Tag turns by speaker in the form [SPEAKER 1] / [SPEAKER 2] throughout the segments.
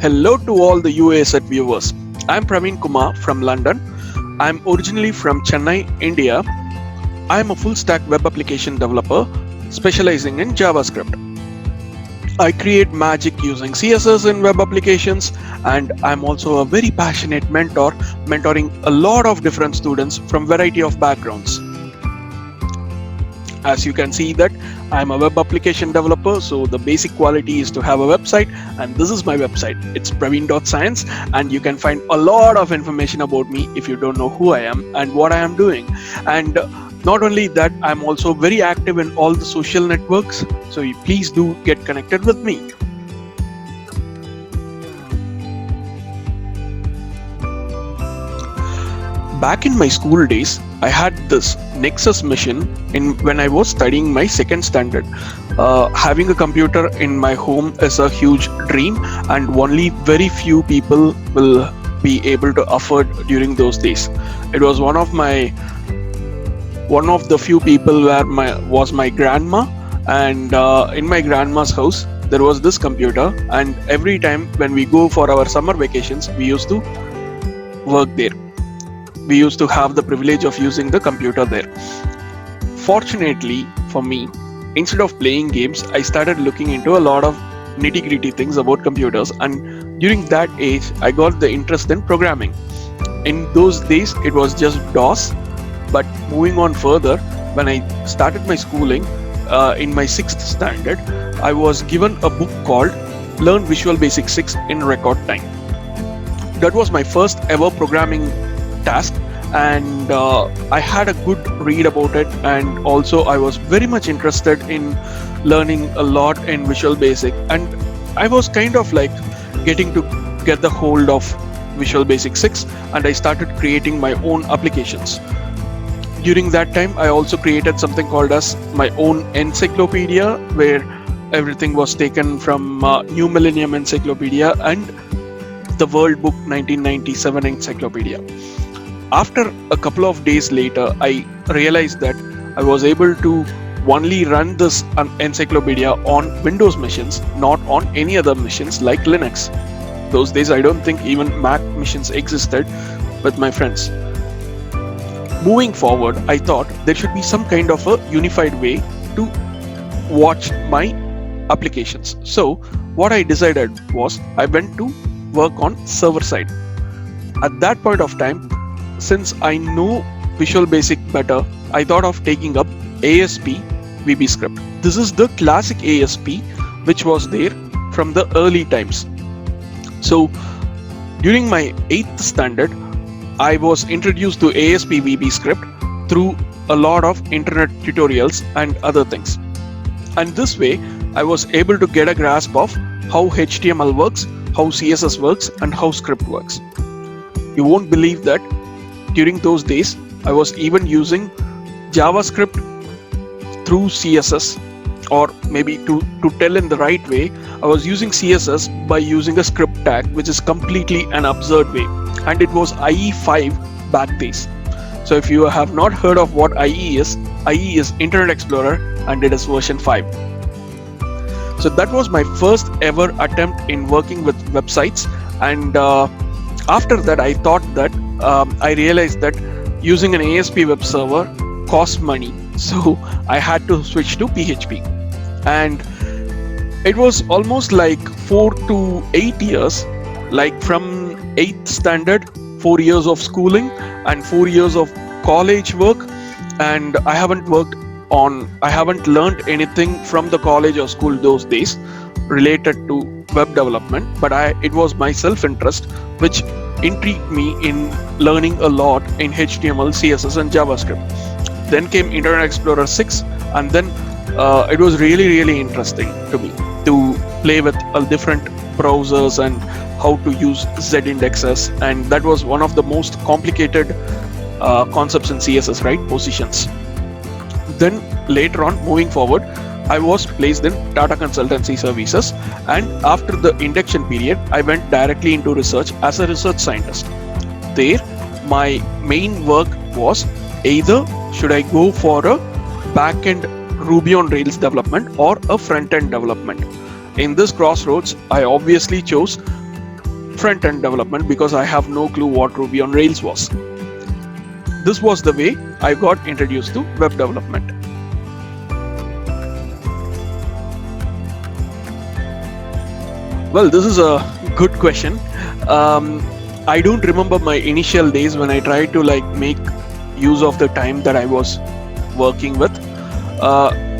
[SPEAKER 1] Hello to all the UASat viewers. I'm Praveen Kumar from London. I'm originally from Chennai, India. I'm a full stack web application developer specializing in JavaScript. I create magic using CSS in web applications, and I'm also a very passionate mentor, mentoring a lot of different students from variety of backgrounds. As you can see that I'm a web application developer, so the basic quality is to have a website, and this is my website. It's praveen.science, and you can find a lot of information about me if you don't know who I am and what I am doing. And not only that, I'm also very active in all the social networks, so please do get connected with me. Back in my school days, I had this Nexus mission when I was studying my second standard. Having a computer in my home is a huge dream, and only very few people will be able to afford during those days. It was one of the few people where was my grandma, and in my grandma's house there was this computer, and every time when we go for our summer vacations, we used to work there. We used to have the privilege of using the computer there. Fortunately for me, instead of playing games, I started looking into a lot of nitty-gritty things about computers, and during that age, I got the interest in programming. In those days, it was just DOS, but moving on further, when I started my schooling in my 6th standard, I was given a book called Learn Visual Basic 6 in Record Time. That was my first ever programming task, and I had a good read about it, and also I was very much interested in learning a lot in Visual Basic, and I was kind of like getting to get the hold of Visual Basic 6, and I started creating my own applications. During that time, I also created something called as my own encyclopedia, where everything was taken from New Millennium Encyclopedia and the World Book 1997 Encyclopedia. After a couple of days later, I realized that I was able to only run this encyclopedia on Windows machines, not on any other machines like Linux. Those days, I don't think even Mac machines existed with my friends. Moving forward, I thought there should be some kind of a unified way to watch my applications. So what I decided was I went to work on server side. At that point of time, since I know Visual Basic better, I thought of taking up ASP VBScript. This is the classic ASP which was there from the early times. So during my 8th standard, I was introduced to ASP VBScript through a lot of internet tutorials and other things. And this way, I was able to get a grasp of how HTML works, how CSS works, and how script works. You won't believe that during those days, I was even using JavaScript through CSS, or maybe to tell in the right way, I was using CSS by using a script tag, which is completely an absurd way. And it was IE5 back days. So if you have not heard of what IE is Internet Explorer, and it is version 5. So that was my first ever attempt in working with websites, and after that I thought that I realized that using an ASP web server costs money, so I had to switch to PHP. And it was almost like 4 to 8 years, like from 8th standard, 4 years of schooling and 4 years of college work, and I haven't learned anything from the college or school those days related to web development, but it was my self-interest which intrigued me in learning a lot in HTML, CSS, and JavaScript. Then came Internet Explorer 6, and then it was really interesting to me to play with different browsers and how to use Z-indexes, and that was one of the most complicated concepts in CSS, right? Positions. Then later on, moving forward, I was placed in Tata Consultancy Services, and after the induction period, I went directly into research as a research scientist. There, my main work was either should I go for a back-end Ruby on Rails development or a front-end development. In this crossroads, I obviously chose front-end development because I have no clue what Ruby on Rails was. This was the way I got introduced to web development. Well, this is a good question. I don't remember my initial days when I tried to make use of the time that I was working with.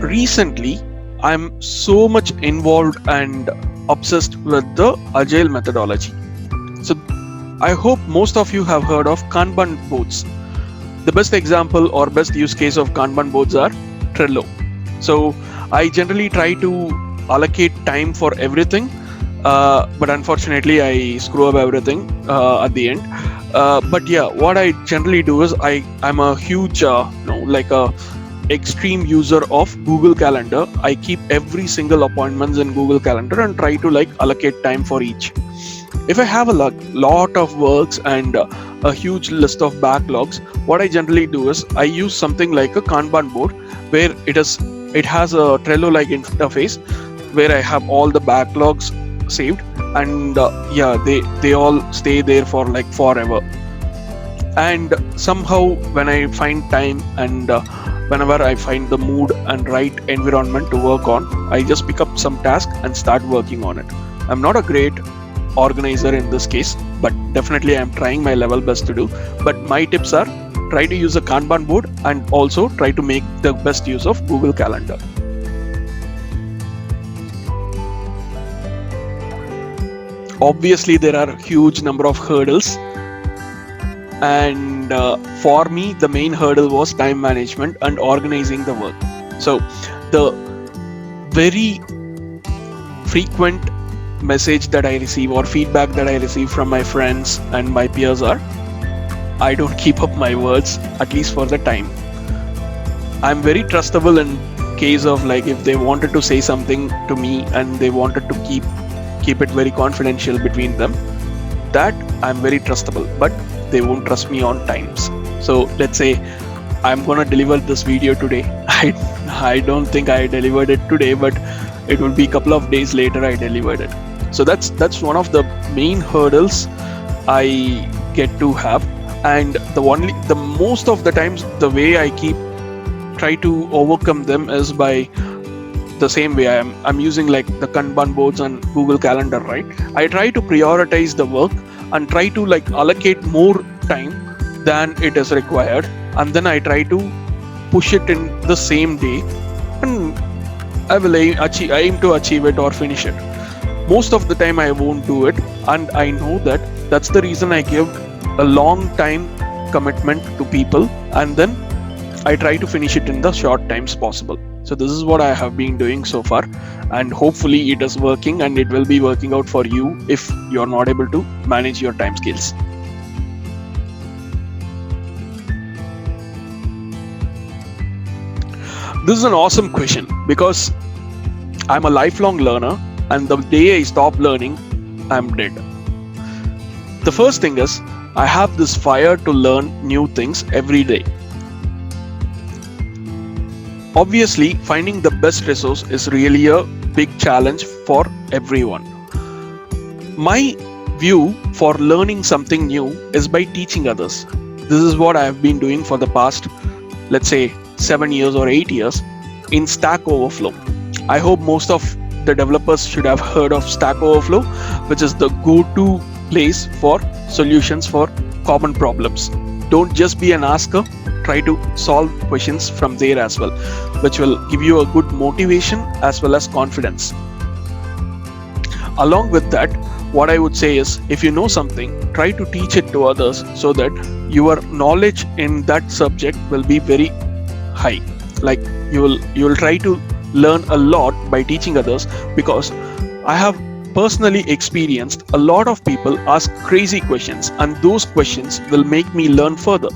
[SPEAKER 1] Recently, I'm so much involved and obsessed with the agile methodology. So I hope most of you have heard of Kanban boards. The best example or best use case of Kanban boards are Trello. So I generally try to allocate time for everything, but unfortunately I screw up everything at the end. But yeah, what I generally do is I'm a huge a extreme user of Google Calendar. I keep every single appointments in Google Calendar and try to allocate time for each. If I have a lot of works and a huge list of backlogs, what I generally do is I use something like a Kanban board where it has a Trello-like interface where I have all the backlogs saved, and they all stay there for forever. And somehow when I find time and whenever I find the mood and right environment to work on, I just pick up some task and start working on it. I'm not a great organizer in this case, but definitely I'm trying my level best to do. But my tips are, try to use a Kanban board and also try to make the best use of Google Calendar. Obviously, there are a huge number of hurdles, and for me, the main hurdle was time management and organizing the work. So the very frequent message that I receive or feedback that I receive from my friends and my peers are, I don't keep up my words, at least for the time. I'm very trustable in case of if they wanted to say something to me and they wanted to keep it very confidential between them, that I'm very trustable, but they won't trust me on times. So let's say I'm gonna deliver this video today. I don't think I delivered it today, but it will be a couple of days later I delivered it. So that's one of the main hurdles I get to have. And the most of the times the way I try to overcome them is by the same way. I'm using the Kanban boards and Google Calendar, right? I try to prioritize the work and try to allocate more time than it is required, and then I try to push it in the same day, and I will aim to achieve it or finish it. Most of the time I won't do it, and I know that's the reason I give a long time commitment to people, and then I try to finish it in the short times possible. So this is what I have been doing so far, and hopefully it is working, and it will be working out for you if you're not able to manage your time scales. This is an awesome question because I'm a lifelong learner, and the day I stop learning, I'm dead. The first thing is, I have this fire to learn new things every day. Obviously, finding the best resource is really a big challenge for everyone. My view for learning something new is by teaching others. This is what I have been doing for the past, let's say, 7 years or 8 years in Stack Overflow. I hope most of the developers should have heard of Stack Overflow, which is the go-to place for solutions for common problems. Don't just be an asker, try to solve questions from there as well, which will give you a good motivation as well as confidence. Along with that, what I would say is, if you know something, try to teach it to others so that your knowledge in that subject will be very high. You will try to learn a lot by teaching others, because I have personally experienced a lot of people ask crazy questions, and those questions will make me learn further.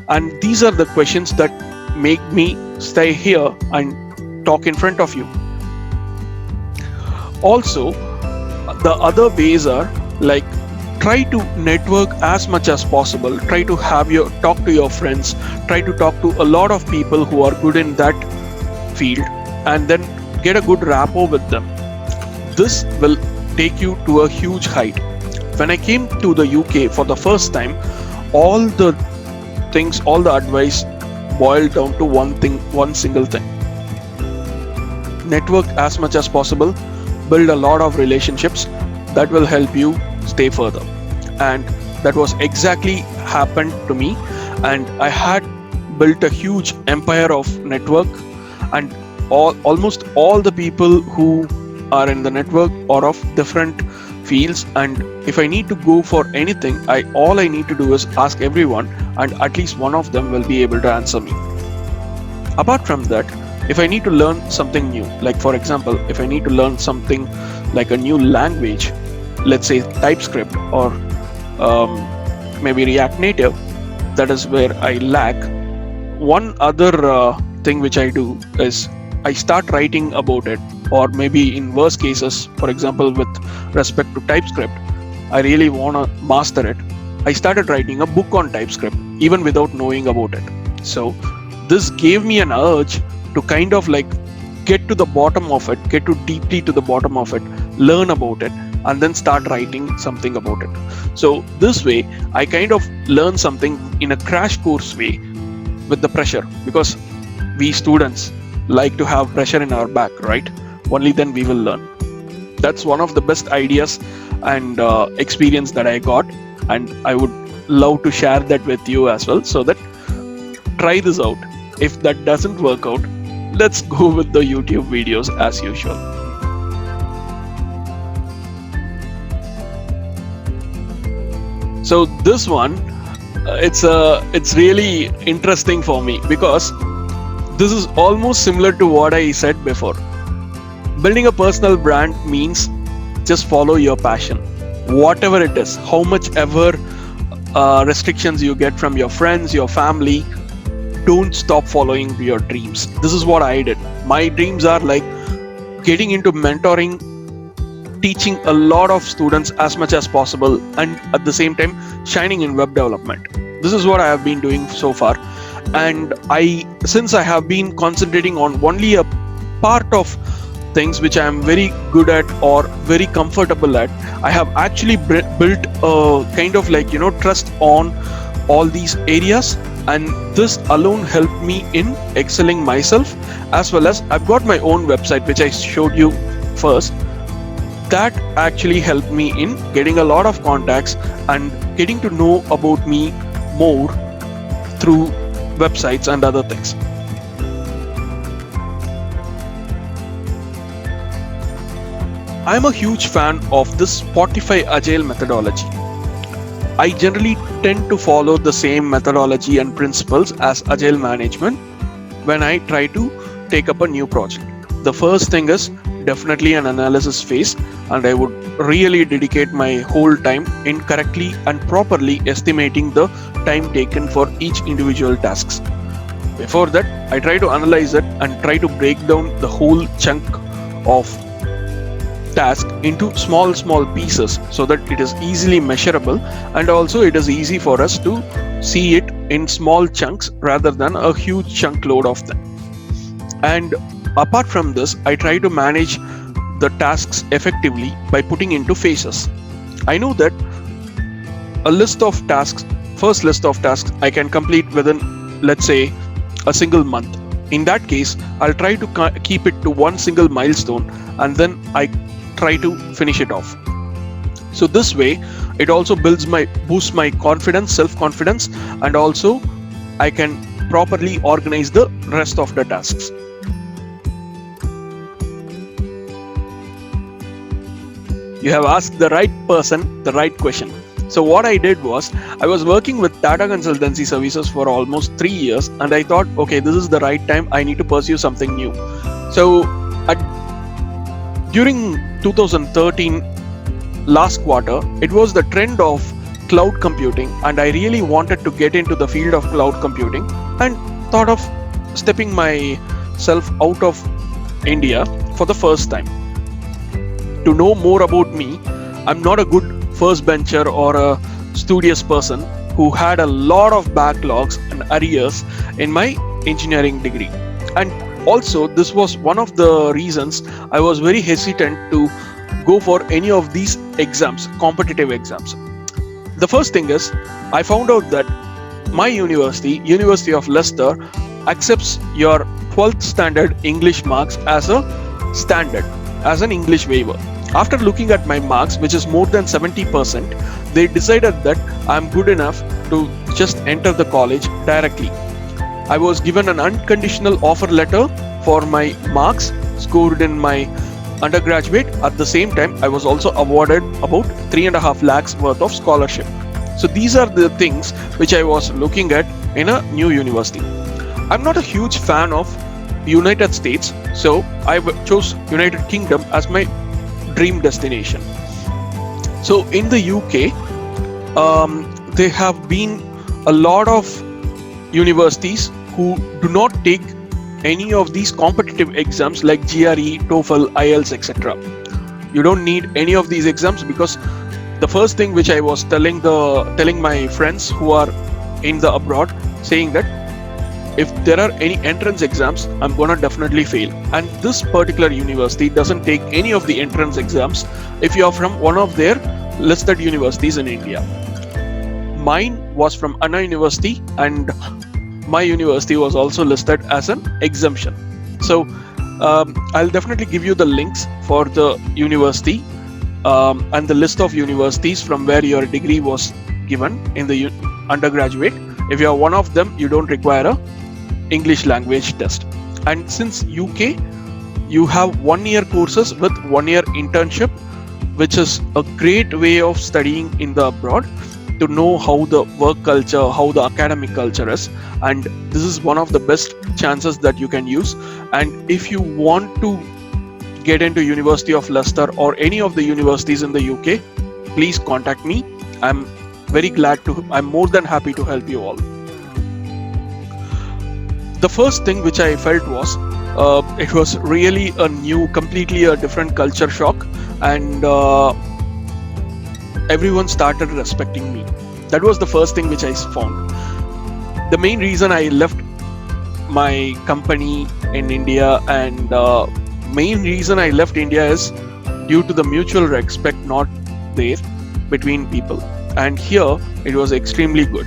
[SPEAKER 1] And these are the questions that make me stay here and talk in front of you. Also, the other ways are try to network as much as possible. Try to talk to your friends. Try to talk to a lot of people who are good in that field, and then get a good rapport with them. This will take you to a huge height. When I came to the UK for the first time, all the things, all the advice boiled down to one thing, one single thing. Network as much as possible, build a lot of relationships that will help you stay further. And that was exactly happened to me. And I had built a huge empire of network, and almost all the people who are in the network are of different fields. And if I need to go for anything, all I need to do is ask everyone, and at least one of them will be able to answer me. Apart from that, if I need to learn something new, like for example, if I need to learn something like a new language, let's say TypeScript or maybe React Native, that is where I lack. One other thing which I do is I start writing about it, or maybe in worst cases, for example, with respect to TypeScript, I really want to master it. I started writing a book on TypeScript even without knowing about it. So this gave me an urge to kind of like get to the bottom of it, get to deeply to the bottom of it, learn about it, and then start writing something about it. So this way, I kind of learn something in a crash course way with the pressure, because we students like to have pressure in our back, right? Only then we will learn. That's one of the best ideas and experience that I got, and I would love to share that with you as well, so that try this out. If that doesn't work out, let's go with the YouTube videos as usual. So this one, it's really interesting for me, because this is almost similar to what I said before. Building a personal brand means just follow your passion, whatever it is, how much ever restrictions you get from your friends, your family. Don't stop following your dreams. This is what I did. My dreams are like getting into mentoring, teaching a lot of students as much as possible, and at the same time shining in web development. This is what I have been doing so far. And since I have been concentrating on only a part of things which I am very good at or very comfortable at, I have actually built a kind of like, trust on all these areas, and this alone helped me in excelling myself, as well as I've got my own website which I showed you first. That actually helped me in getting a lot of contacts and getting to know about me more through websites and other things. I'm a huge fan of this Spotify Agile methodology. I generally tend to follow the same methodology and principles as Agile management when I try to take up a new project. The first thing is definitely an analysis phase, and I would really dedicate my whole time in correctly and properly estimating the time taken for each individual tasks. Before that, I try to analyze it and try to break down the whole chunk of task into small pieces, so that it is easily measurable, and also it is easy for us to see it in small chunks rather than a huge chunk load of them. And apart from this, I try to manage the tasks effectively by putting into phases. I know that first list of tasks I can complete within, let's say, a single month. In that case, I'll try to keep it to one single milestone, and then I try to finish it off. So this way, it also boosts my confidence, self-confidence, and also I can properly organize the rest of the tasks. You have asked the right person the right question. So what I did was, I was working with Tata Consultancy Services for almost 3 years, and I thought, okay, this is the right time, I need to pursue something new. So during 2013 last quarter, it was the trend of cloud computing, and I really wanted to get into the field of cloud computing, and thought of stepping myself out of India for the first time. To know more about me, I'm not a good first bencher or a studious person who had a lot of backlogs and arrears in my engineering degree. And also, this was one of the reasons I was very hesitant to go for any of these exams, competitive exams. The first thing is, I found out that my university, University of Leicester, accepts your 12th standard English marks as a standard, as an English waiver. After looking at my marks, which is more than 70%, they decided that I'm good enough to just enter the college directly. I was given an unconditional offer letter for my marks scored in my undergraduate. At the same time, I was also awarded about 3.5 lakhs worth of scholarship. So these are the things which I was looking at in a new university. I'm not a huge fan of United States, so I chose United Kingdom as my dream destination. So in the UK, there have been a lot of universities who do not take any of these competitive exams like GRE, TOEFL, IELTS, etc. You don't need any of these exams, because the first thing which I was telling my friends who are in the abroad, saying that if there are any entrance exams, I'm gonna definitely fail. And this particular university doesn't take any of the entrance exams if you are from one of their listed universities in India. Mine was from Anna University, and my university was also listed as an exemption. So I'll definitely give you the links for the university and the list of universities from where your degree was given in the undergraduate. If you are one of them, you don't require a English language test. And since UK, you have 1 year courses with 1 year internship, which is a great way of studying in the abroad, to know how the work culture, how the academic culture is. And this is one of the best chances that you can use. And if you want to get into University of Leicester or any of the universities in the UK, please contact me. I'm more than happy to help you all. The first thing which I felt was, it was really completely a different culture shock, and everyone started respecting me. That was the first thing which I found. The main reason I left my company in India, and main reason I left India is due to the mutual respect not there between people. And here it was extremely good.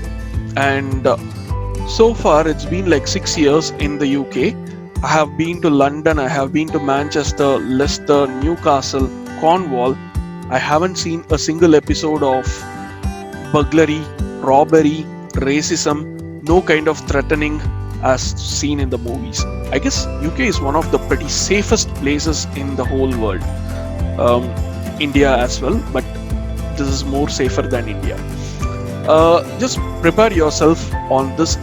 [SPEAKER 1] And so far it's been like 6 years in the UK. I have been to London, I have been to Manchester, Leicester, Newcastle, Cornwall. I haven't seen a single episode of burglary, robbery, racism, no kind of threatening as seen in the movies. I guess UK is one of the pretty safest places in the whole world. India as well, but this is more safer than India. Just prepare yourself on this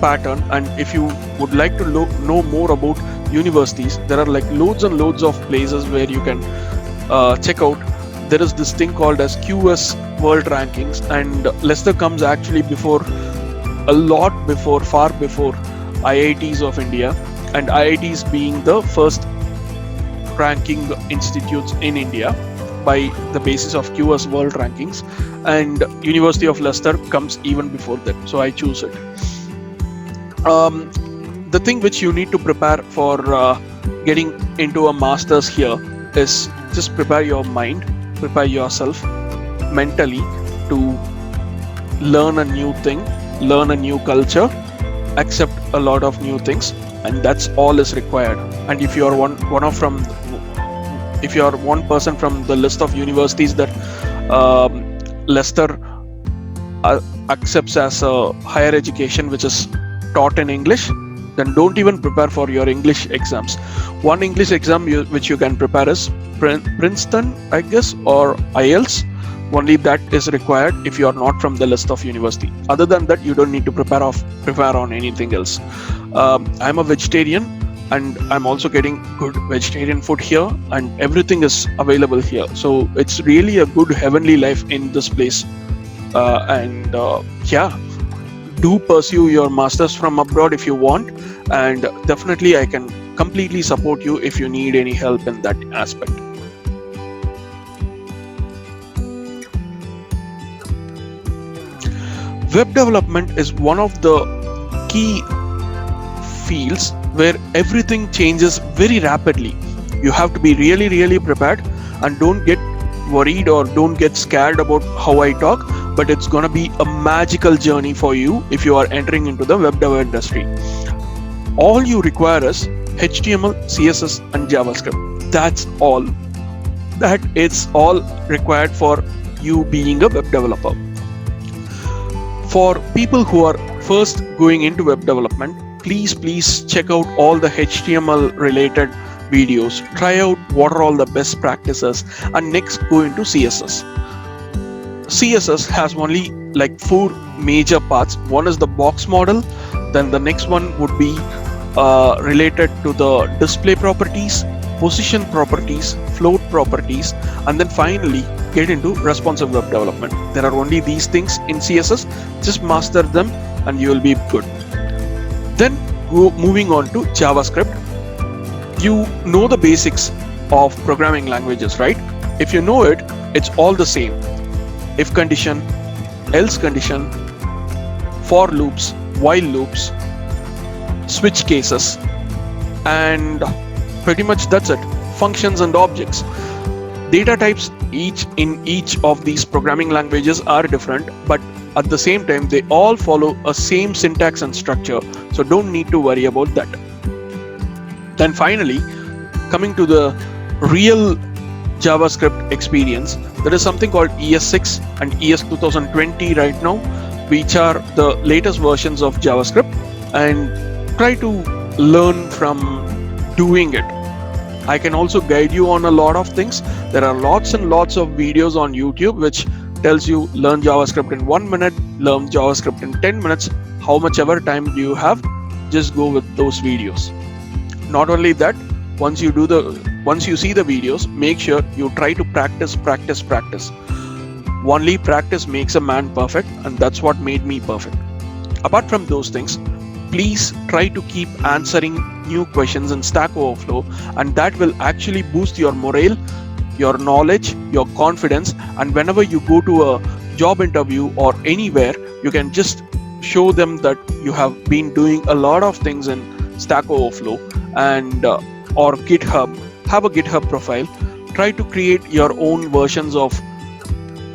[SPEAKER 1] pattern, and if you would like to know more about universities, there are like loads and loads of places where you can check out. There is this thing called as QS World Rankings, and Leicester comes actually far before IITs of India, and IITs being the first ranking institutes in India by the basis of QS World Rankings, and University of Leicester comes even before that, so I choose it. The thing which you need to prepare for getting into a master's here is just prepare your mind, prepare yourself mentally to learn a new thing, learn a new culture, accept a lot of new things, and that's all is required. And if you are one person from the list of universities that Leicester accepts as a higher education which is taught in English, then don't even prepare for your English exams. One English exam which you can prepare is Princeton, I guess, or IELTS. Only that is required if you are not from the list of university. Other than that, you don't need to prepare on anything else. I'm a vegetarian, and I'm also getting good vegetarian food here, and everything is available here. So it's really a good heavenly life in this place. Do pursue your masters from abroad if you want, and definitely I can completely support you if you need any help in that aspect. Web development is one of the key fields where everything changes very rapidly. You have to be really, really prepared, and don't get worried or don't get scared about how I talk, but it's gonna be a magical journey for you if you are entering into the web dev industry. All you require is HTML, CSS, and JavaScript. That's all. That is all required for you being a web developer. For people who are first going into web development, please check out all the HTML related videos. Try out what are all the best practices, and next go into CSS. CSS has only like 4 major parts. One is the box model, then the next one would be related to the display properties, position properties, float properties, and then finally get into responsive web development. There are only these things in CSS. Just master them and you will be good. Then moving on to JavaScript. You know the basics of programming languages, right? If you know it, it's all the same. If condition, else condition, for loops, while loops, switch cases, and pretty much that's it. Functions and objects. Data types in each of these programming languages are different, but at the same time they all follow a same syntax and structure, so don't need to worry about that. Then finally, coming to the real JavaScript experience, there is something called ES6 and ES 2020 right now, which are the latest versions of JavaScript, and try to learn from doing it. I can also guide you on a lot of things. There are lots and lots of videos on YouTube which tells you learn JavaScript in 1 minute, learn JavaScript in 10 minutes. How much ever time do you have, just go with those videos. Not only that, once you see the videos, make sure you try to practice. Only practice makes a man perfect, and that's what made me perfect. Apart from those things, please try to keep answering new questions in Stack Overflow, and that will actually boost your morale, your knowledge, your confidence, and whenever you go to a job interview or anywhere, you can just show them that you have been doing a lot of things in Stack Overflow and or GitHub. Have a GitHub profile. Try to create your own versions of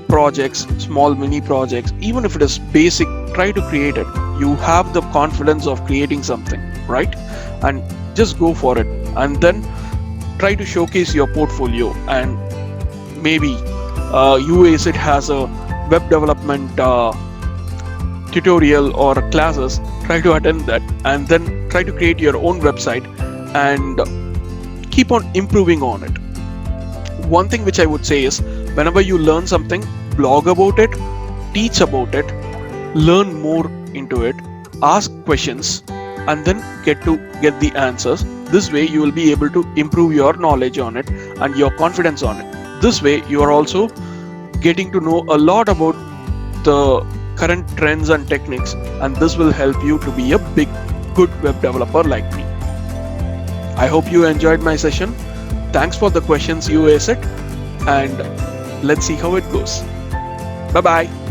[SPEAKER 1] projects, small mini projects, even if it is basic, try to create it. You have the confidence of creating something, right? And just go for it, and then try to showcase your portfolio, and maybe UACIT has a web development tutorial or classes. Try to attend that, and then try to create your own website and keep on improving on it. One thing which I would say is, whenever you learn something, blog about it, teach about it, learn more into it, ask questions, and then get the answers. This way you will be able to improve your knowledge on it and your confidence on it. This way you are also getting to know a lot about the current trends and techniques, and this will help you to be a good web developer like me. I hope you enjoyed my session. Thanks for the questions, UACIT, and let's see how it goes. Bye bye.